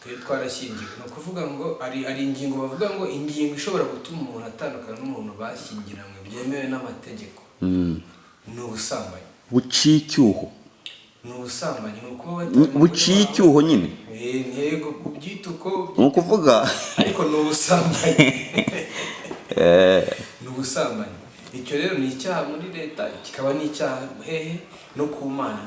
twe twarashyingiwe no kuvuga ngo ari ingingo bavuga ngo ingingo ishobora gutuma umuntu atandukana n'umuntu bashyingiranywe byemewe n'amategeko ni ubusambanyi buciye icyuho ni ubusambanyi ni ukuba buciye icyuho nyine ntego kubyita uko ni ukuvuga ariko ni ubusambanyi ni ubusambanyi icyo rero ni icyaha muri leta kikaba n'icyaha hehe no ku Mana